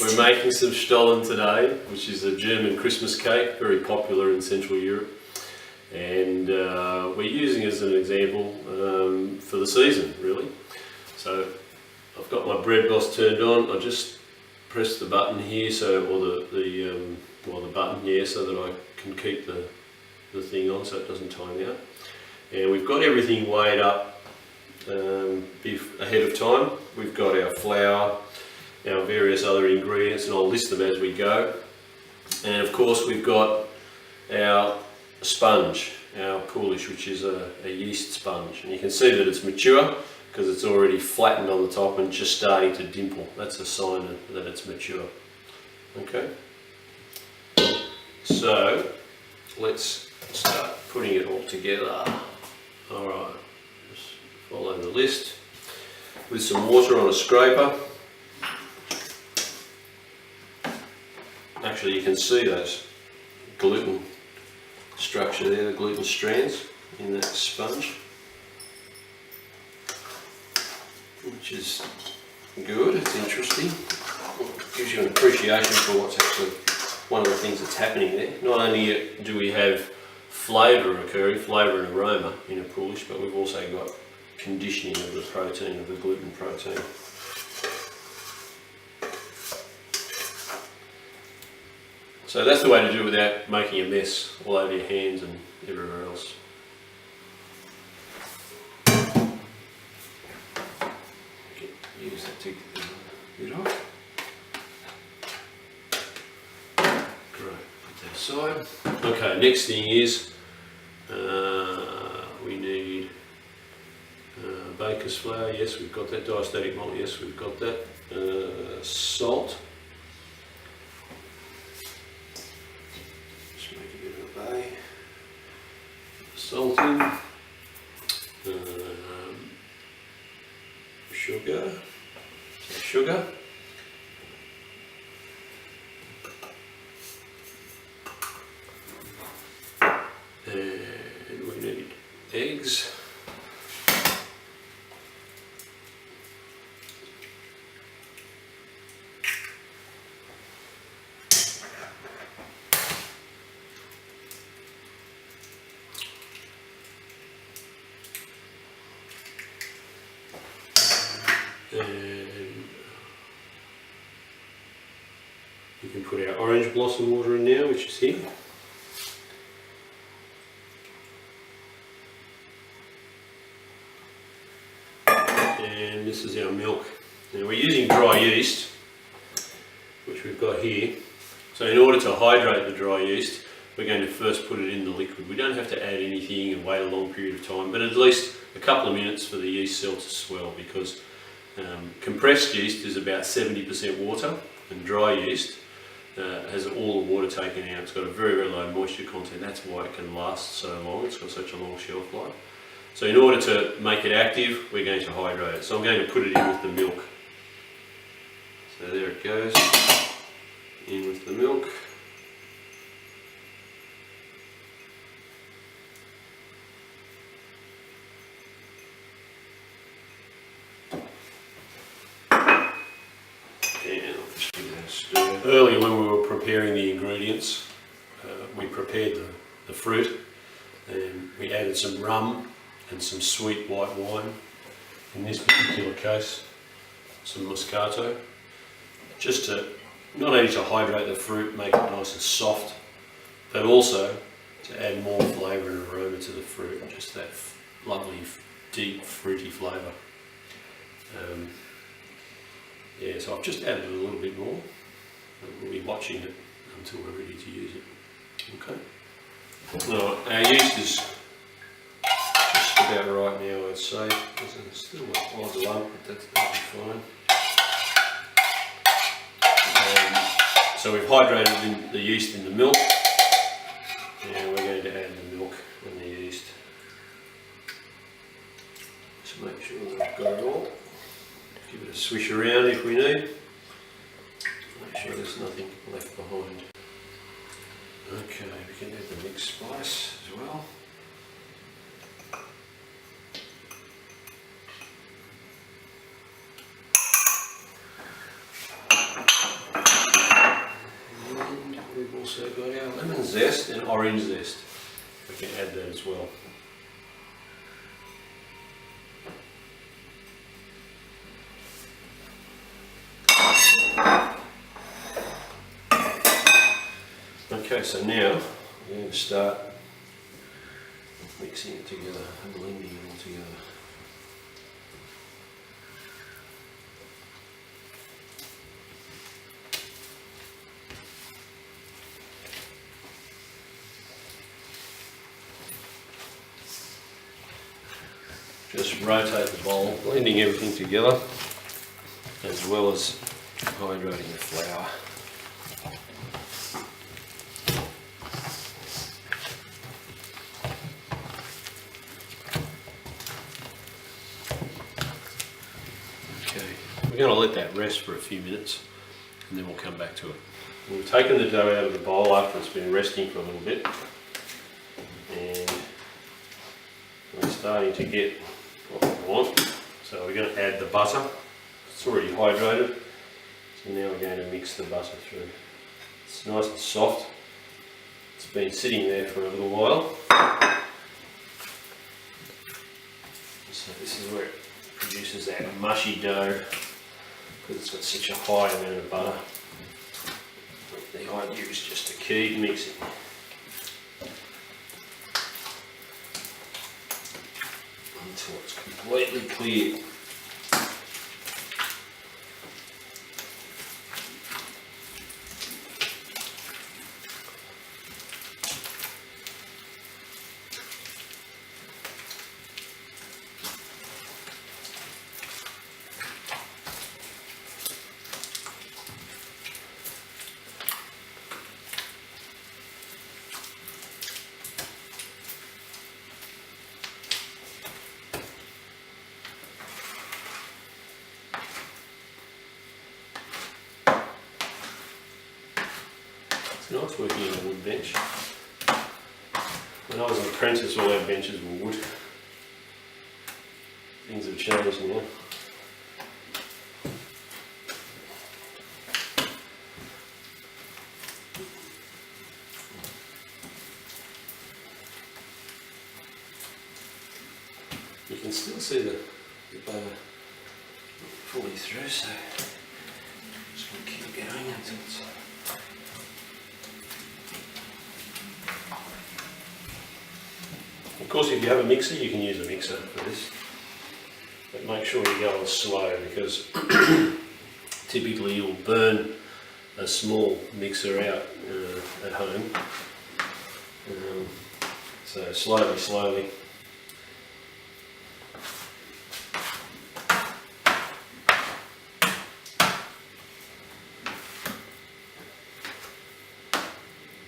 We're making some Stollen today, which is a German Christmas cake, very popular in Central Europe. And we're using it as an example for the season, really. So I've got my bread boss turned on. I just press the button here, or the button, yeah, so that I can keep the thing on so it doesn't time out. And we've got everything weighed up ahead of time. We've got our flour, our various other ingredients, and I'll list them as we go. And of course we've got our sponge, our Polish, which is a yeast sponge. And you can see that it's mature because it's already flattened on the top and just starting to dimple. That's a sign that it's mature. Okay, so let's start putting it all together. Alright, just follow the list with some water on a scraper. Actually, you can see those gluten structure there, the gluten strands in that sponge, which is good. It's interesting. It gives you an appreciation for what's actually one of the things that's happening there. Not only do we have flavour occurring, flavour and aroma in a Polish, but we've also got conditioning of the protein, of the gluten protein. So that's the way to do it without making a mess all over your hands and everywhere else. Use that to get the lid off. Great, put that aside. Okay, next thing is we need baker's flour. Yes, we've got that. Diastatic malt. Yes, we've got that. Salt. Salt in, sugar, and we need eggs. And you can put our orange blossom water in now, which is here. And this is our milk. Now we're using dry yeast, which we've got here. So in order to hydrate the dry yeast, we're going to first put it in the liquid. We don't have to add anything and wait a long period of time, but at least a couple of minutes for the yeast cell to swell, because compressed yeast is about 70% water, and dry yeast has all the water taken out. It's got a very, very low moisture content. That's why it can last so long. It's got such a long shelf life. So in order to make it active, we're going to hydrate it. So I'm going to put it in with the milk. So there it goes, in with the milk. Earlier when we were preparing the ingredients, we prepared the fruit, and we added some rum and some sweet white wine, in this particular case some Moscato, just to not only to hydrate the fruit, make it nice and soft, but also to add more flavour and aroma to the fruit, just that lovely deep fruity flavour. Yeah, so I've just added a little bit more. We'll be watching it until we're ready to use it. Okay. Now, our yeast is just about right now, I'd say. There's still an odd lump, but that'll be fine. So we've hydrated the yeast in the milk. Now we're going to add the milk and the yeast. Just make sure that we've got it all. Give it a swish around if we need. Make sure there's nothing left behind. Okay, we can add the mixed spice as well. as well. Okay, so now we're going to start mixing it together and blending it all together. Just rotate the bowl, blending everything together, as well as hydrating the flour. Okay, we're going to let that rest for a few minutes and then we'll come back to it. We've taken the dough out of the bowl after it's been resting for a little bit, and we're starting to get what we want. So we're going to add the butter. It's already hydrated, so now we're going to mix the butter through. It's nice and soft. It's been sitting there for a little while. So this is where it produces that mushy dough, because it's got such a high amount of butter. The idea is just to keep mixing. Until it's completely clear. It's nice working on a wood bench. When I was an apprentice, all our benches were wood. Things have changed now. You can still see the butter fully through, so I'm just going to keep going until it's... Of course, if you have a mixer, you can use a mixer for this, but make sure you go on slow, because typically you'll burn a small mixer out at home. So slowly.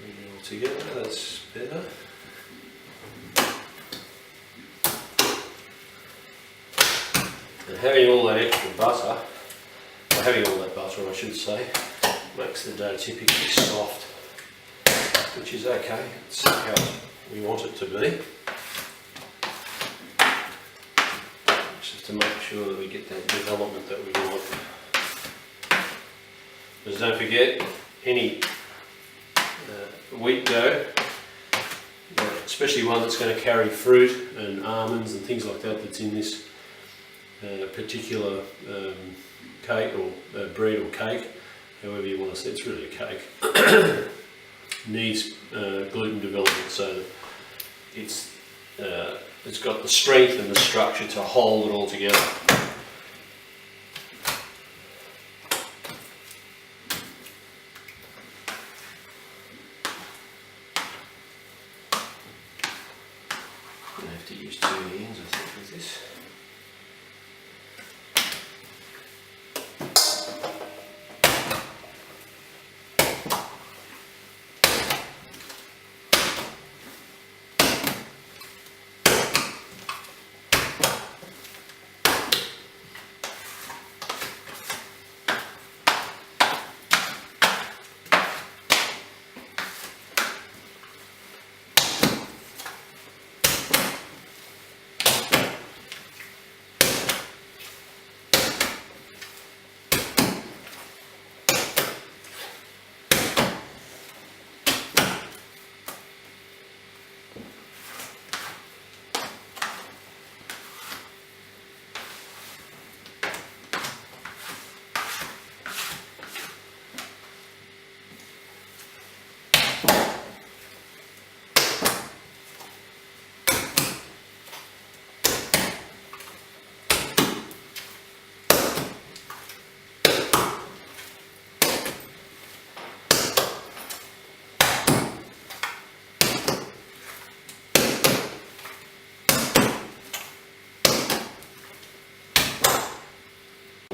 Bring it all together, that's better. And having all that extra butter, or having all that butter I should say, makes the dough typically soft, which is okay. It's how we want it to be. Just to make sure that we get that development that we want. Because don't forget, any wheat dough, especially one that's going to carry fruit and almonds and things like that, that's in this particular cake or bread or cake, however you want to say, it's really a cake, needs gluten development so that it's got the strength and the structure to hold it all together. I have to use 2 hands, I think, with this.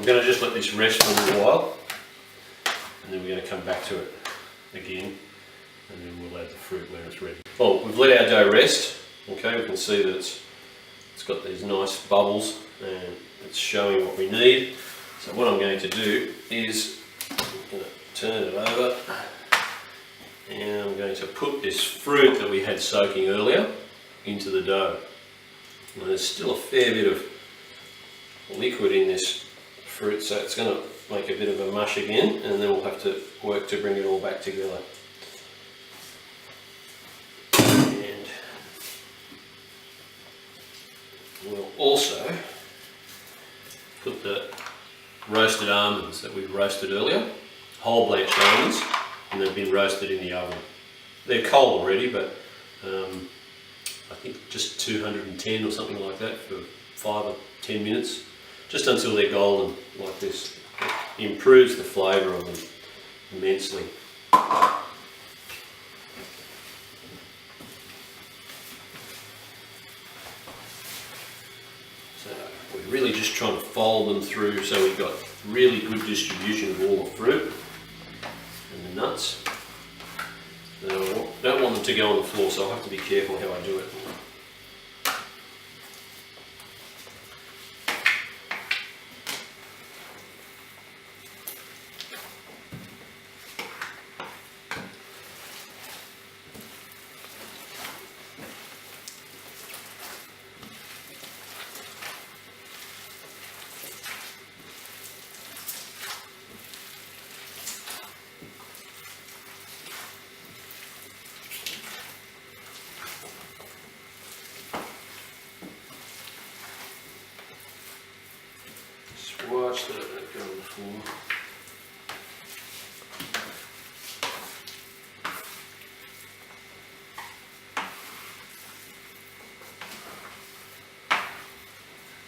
I'm going to just let this rest for a little while, and then we're going to come back to it again, and then we'll add the fruit when it's ready. Well, we've let our dough rest. Okay, we can see that it's got these nice bubbles and it's showing what we need. So what I'm going to do is I'm going to turn it over, and I'm going to put this fruit that we had soaking earlier into the dough. Now, there's still a fair bit of liquid in this fruit, so it's going to make a bit of a mush again, and then we'll have to work to bring it all back together. And we'll also put the roasted almonds that we've roasted earlier, whole blanched almonds, and they've been roasted in the oven. They're cold already, but I think just 210 or something like that for 5 or 10 minutes, just until they're golden like this. It improves the flavour of them immensely. So we're really just trying to fold them through so we've got really good distribution of all the fruit and the nuts. Now, I don't want them to go on the floor, so I'll have to be careful how I do it. Watch that go on the floor.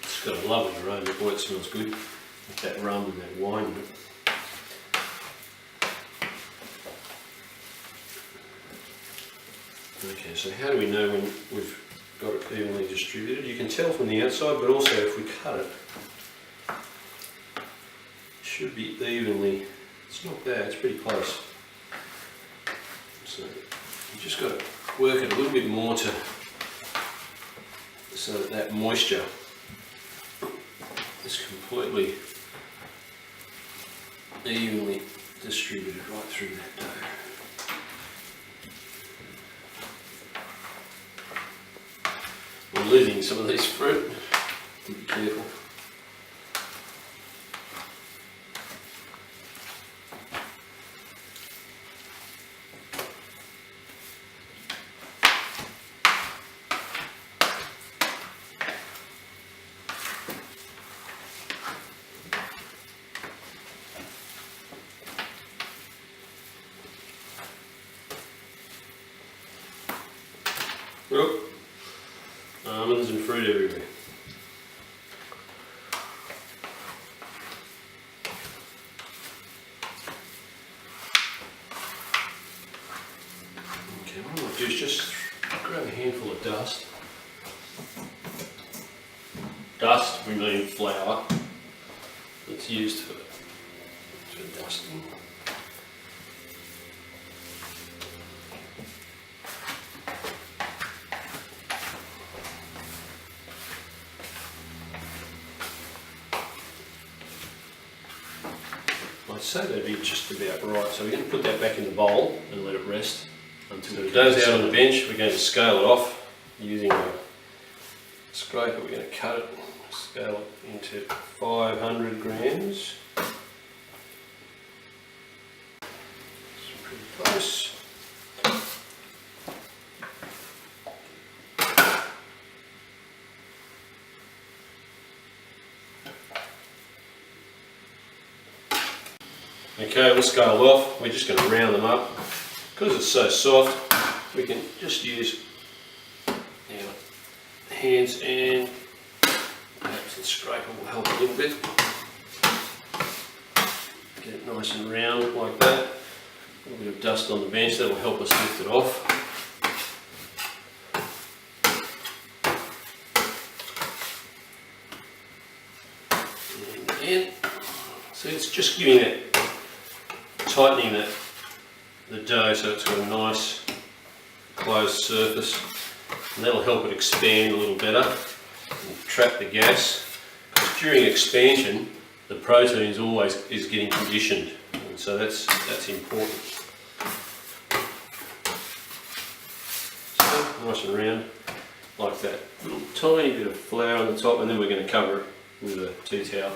It's got a lovely aroma. Boy, it smells good with that rum and that wine in it. Okay, so how do we know when we've got it evenly distributed? You can tell from the outside, but also if we cut it, should be evenly. It's not bad, it's pretty close. So you just got to work it a little bit more so that moisture is completely evenly distributed right through that dough. We're losing some of this fruit, be careful. Well, almonds and fruit everywhere. Okay, what I'm going to do is just grab a handful of dust. Dust, we mean flour, that's used for dusting. I'd say that'd be just about right, so we're going to put that back in the bowl and let it rest until it goes out on the bench. We're going to scale it off using a scraper. We're going to cut it, scale it into 500 grams. It's pretty close. Okay, we'll scale off. We're just going to round them up. Because it's so soft, we can just use our hands, and perhaps the scraper will help a little bit. Get it nice and round like that. A little bit of dust on the bench, that will help us lift it off. And again. So it's just giving it, tightening the dough so it's got a nice closed surface, and that'll help it expand a little better and trap the gas. Because during expansion the protein is getting conditioned, and so that's important. So nice and round like that. A little tiny bit of flour on the top, and then we're going to cover it with a tea towel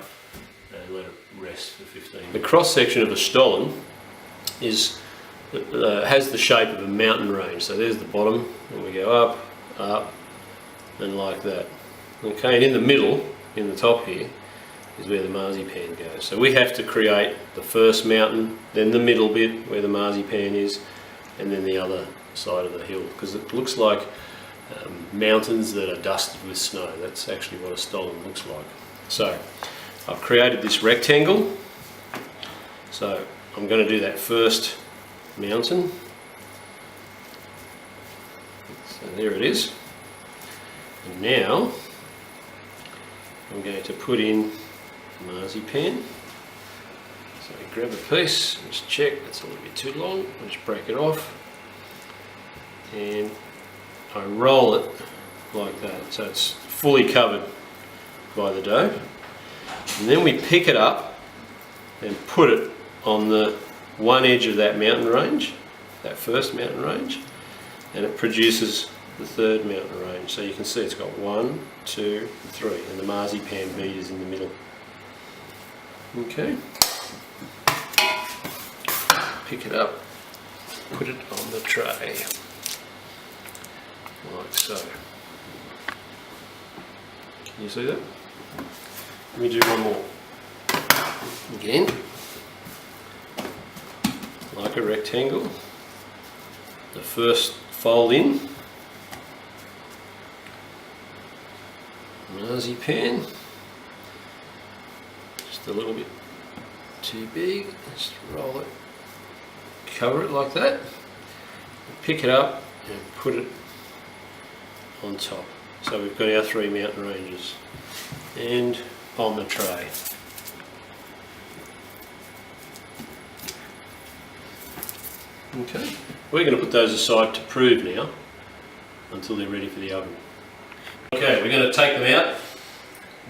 and let it rest for 15 minutes. The cross section of a Stollen has the shape of a mountain range. So there's the bottom, and we go up, up, and like that. Okay, and in the middle, in the top here, is where the marzipan goes. So we have to create the first mountain, then the middle bit where the marzipan is, and then the other side of the hill, because it looks like mountains that are dusted with snow. That's actually what a Stollen looks like. So I've created this rectangle, so I'm going to do that first mountain. So there it is, and now I'm going to put in marzipan. So I grab a piece, just check that's a little bit too long, I'll just break it off, and I roll it like that so it's fully covered by the dough, and then we pick it up and put it on the one edge of that mountain range, that first mountain range, and it produces the third mountain range. So you can see it's got 1, 2, 3, and the marzipan bead is in the middle. Okay, pick it up, put it on the tray like so. Can you see that? Let me do one more. Again, like a rectangle, the first fold in, marzipan, just a little bit too big, just roll it, cover it like that, pick it up and put it on top. So we've got our 3 mountain ranges, and on the tray. Okay, we're going to put those aside to prove now until they're ready for the oven. Okay, we're going to take them out.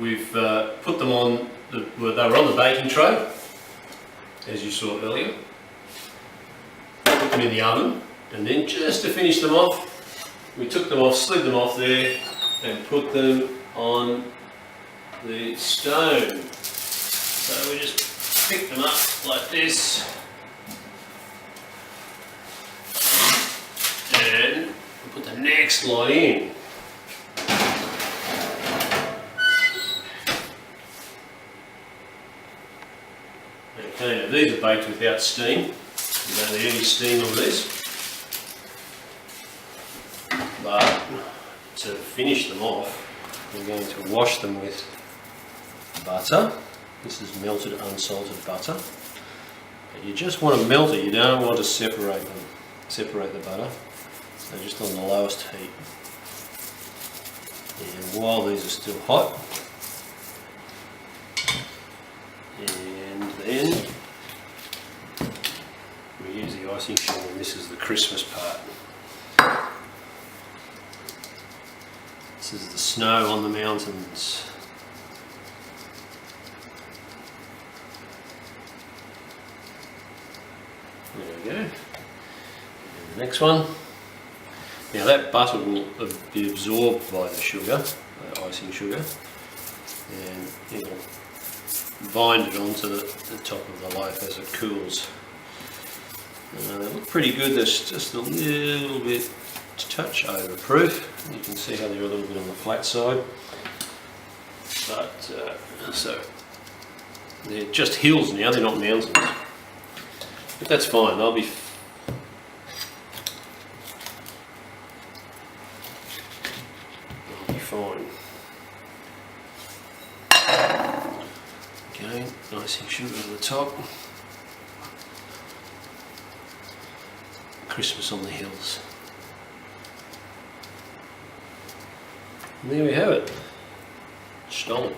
We've put them on, they were on the baking tray, as you saw earlier. Put them in the oven, and then just to finish them off, we took them off, slid them off there, and put them on the stone. So we just pick them up like this, and put the next lot in. Okay, now these are baked without steam. You don't need any steam on this. But to finish them off, we're going to wash them with butter. This is melted unsalted butter. But you just want to melt it, you don't want to separate the butter. So just on the lowest heat. And while these are still hot, and then we use the icing sugar, and this is the Christmas part. This is the snow on the mountains. There we go. And the next one. Now that butter will be absorbed by the sugar, the icing sugar, and it'll bind it onto the top of the loaf as it cools. They look pretty good. There's just a little bit touch overproof. You can see how they're a little bit on the flat side, but so they're just hills now, they're not mountains, but that's fine. They'll be fine. Okay, icing sugar on the top. Christmas on the hills. And there we have it, Stollen.